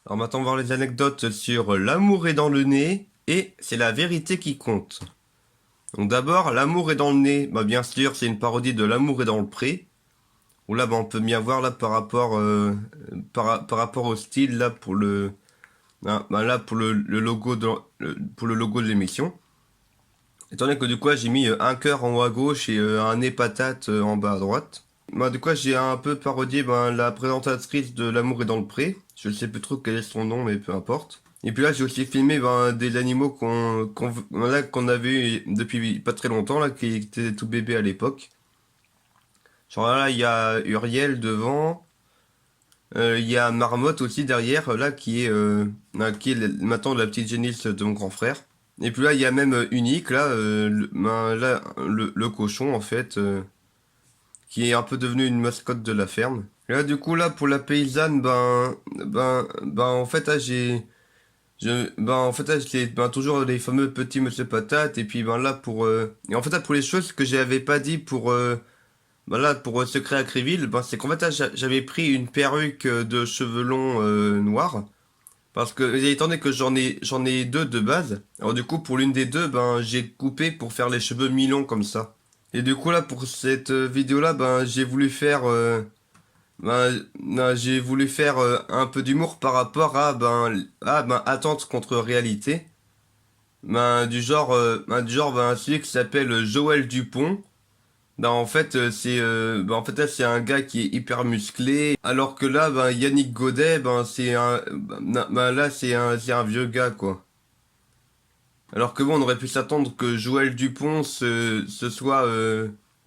Alors maintenant, on va voir les anecdotes sur l'amour est dans le nez et c'est la vérité qui compte. Donc d'abord, l'amour est dans le nez. Bah bien sûr, c'est une parodie de l'amour est dans le pré. Où là, bah, on peut bien voir là par rapport au style là pour là pour le logo pour le logo de l'émission. Étant donné que du coup, j'ai mis un cœur en haut à gauche et un nez patate en bas à droite. Bah, du coup, j'ai un peu parodié la présentatrice de L'amour est dans le pré. Je ne sais plus trop quel est son nom, mais peu importe. Et puis là, j'ai aussi filmé des animaux qu'on avait eu depuis pas très longtemps, là, qui étaient tout bébés à l'époque. Genre là, il y a Uriel devant. Il y a Marmotte aussi derrière, là, qui est maintenant la petite génisse de mon grand frère. Et puis là, il y a même Unique, là, le cochon, en fait, qui est un peu devenu une mascotte de la ferme. Et là, du coup, là, pour la paysanne, en fait, là, en fait, là, j'ai, toujours les fameux petits monsieur patate, et puis, et en fait, là, pour les choses que j'avais pas dit pour Secret à Créville, c'est qu'en fait, là, j'avais pris une perruque de cheveux longs noirs. Parce que, étant donné que j'en ai deux de base, alors du coup, pour l'une des deux, j'ai coupé pour faire les cheveux mi-longs comme ça. Et du coup, là, pour cette vidéo-là, j'ai voulu faire un peu d'humour par rapport attente contre réalité. Celui qui s'appelle Joël Dupont. En fait là c'est un gars qui est hyper musclé, alors que là Yannick Godet là c'est un vieux gars quoi. Alors que bon on aurait pu s'attendre que Joël Dupont ce soit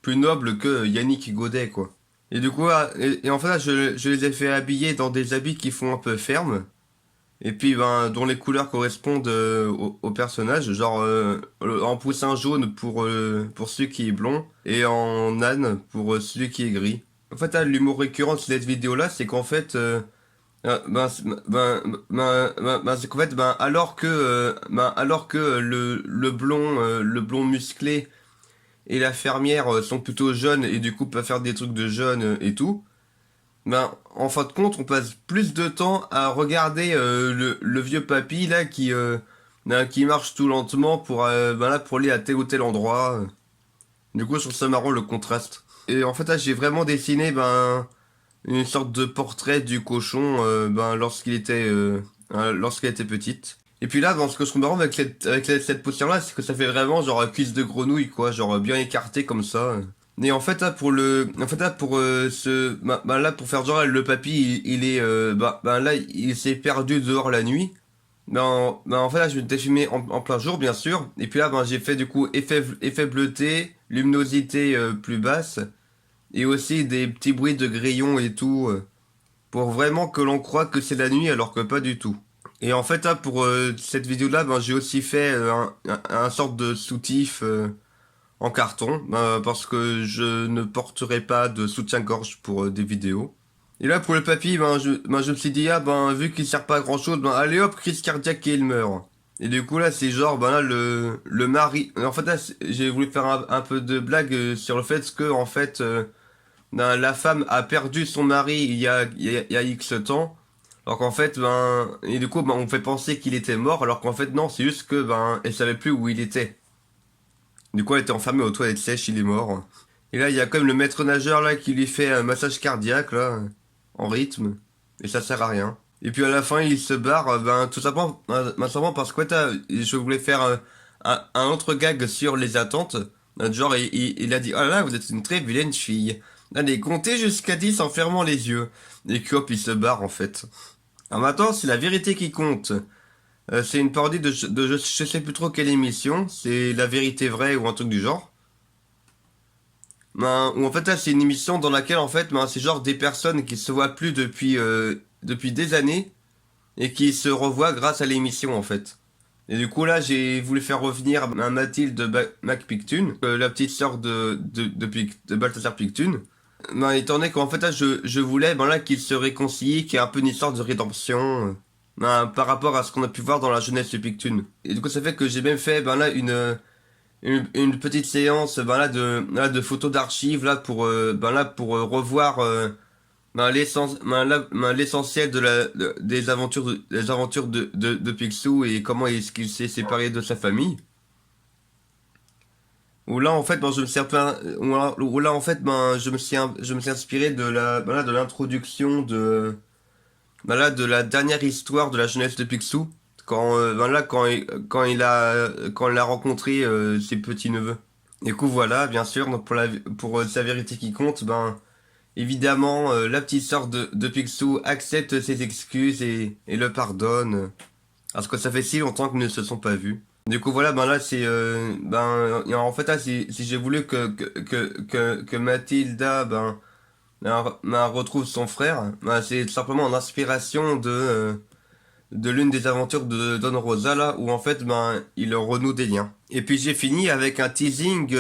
plus noble que Yannick Godet quoi. Et du coup et en fait là je les ai fait habiller dans des habits qui font un peu ferme. Et puis dont les couleurs correspondent au personnage, genre en poussin jaune pour celui qui est blond et en âne pour celui qui est gris. En fait, là, l'humour récurrent de cette vidéo-là, c'est qu'en fait, c'est qu'en fait, alors que le blond musclé et la fermière sont plutôt jeunes et du coup peuvent faire des trucs de jeunes et tout. En fin de compte, on passe plus de temps à regarder le vieux papy là qui marche tout lentement pour aller à tel ou tel endroit. Du coup, je trouve ça marrant le contraste. Et en fait, là, j'ai vraiment dessiné une sorte de portrait du cochon lorsqu'il était petite. Et puis là, ce que je trouve marrant avec cette posture là, c'est que ça fait vraiment genre cuisse de grenouille quoi, genre bien écarté comme ça. Et en fait là en fait là pour là pour faire genre le papy il est là il s'est perdu dehors la nuit. En fait là je m'étais filmé en plein jour bien sûr. Et puis là j'ai fait du coup effet bleuté, luminosité plus basse et aussi des petits bruits de grillons et tout pour vraiment que l'on croit que c'est la nuit alors que pas du tout. Et en fait là pour cette vidéo là j'ai aussi fait un sorte de soutif en carton, parce que je ne porterai pas de soutien-gorge pour des vidéos. Et là, pour le papy, je me suis dit, vu qu'il sert pas à grand chose, allez hop, crise cardiaque et il meurt. Et du coup, là, c'est genre, là, le mari. En fait, là, j'ai voulu faire un peu de blague sur le fait que, en fait, la femme a perdu son mari il y a X temps. Alors qu'en fait, et du coup, on fait penser qu'il était mort, alors qu'en fait, non, c'est juste que, elle savait plus où il était. Du coup, elle était enfermée aux toilettes sèches, il est mort. Et là, il y a quand même le maître nageur là qui lui fait un massage cardiaque là, en rythme. Et ça sert à rien. Et puis à la fin, il se barre, simplement parce que je voulais faire un autre gag sur les attentes. Genre, il a dit, oh là là, vous êtes une très vilaine fille. Allez, comptez jusqu'à 10 en fermant les yeux. Et que hop, il se barre en fait. Alors maintenant, c'est la vérité qui compte. C'est une parodie de je sais plus trop quelle émission. C'est La Vérité Vraie ou un truc du genre. Où en fait là c'est une émission dans laquelle en fait c'est genre des personnes qui se voient plus depuis des années et qui se revoient grâce à l'émission en fait. Et du coup là j'ai voulu faire revenir Mathilde McPictune, la petite sœur de Balthazar Pictune. Étant donné qu'en fait là je voulais là qu'ils se réconcilient, qu'il y ait un peu une histoire de rédemption par rapport à ce qu'on a pu voir dans la jeunesse de Pictune. Et du coup ça fait que j'ai même fait une petite séance de photos d'archives là pour revoir l'essentiel des aventures de Picsou et comment est-ce qu'il s'est séparé de sa famille. Où là en fait ben, je me suis un peu où là en fait ben je me suis inspiré de de l'introduction de la dernière histoire de la jeunesse de Picsou quand quand il a rencontré ses petits neveux. Du coup voilà bien sûr donc pour sa vérité qui compte ben évidemment la petite sœur de Picsou accepte ses excuses et le pardonne parce que ça fait si longtemps qu'ils ne se sont pas vus. Du coup voilà ben là c'est en fait là si j'ai voulu que Mathilda retrouve son frère, ben, c'est simplement en inspiration de l'une des aventures de Don Rosa là où en fait ben il renoue des liens. Et puis j'ai fini avec un teasing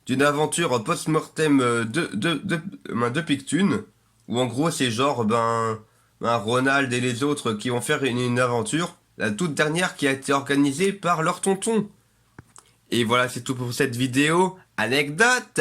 d'une aventure post-mortem de Pictune où en gros c'est genre Ronald et les autres qui vont faire une aventure, la toute dernière qui a été organisée par leur tonton. Et voilà, c'est tout pour cette vidéo. Anecdote!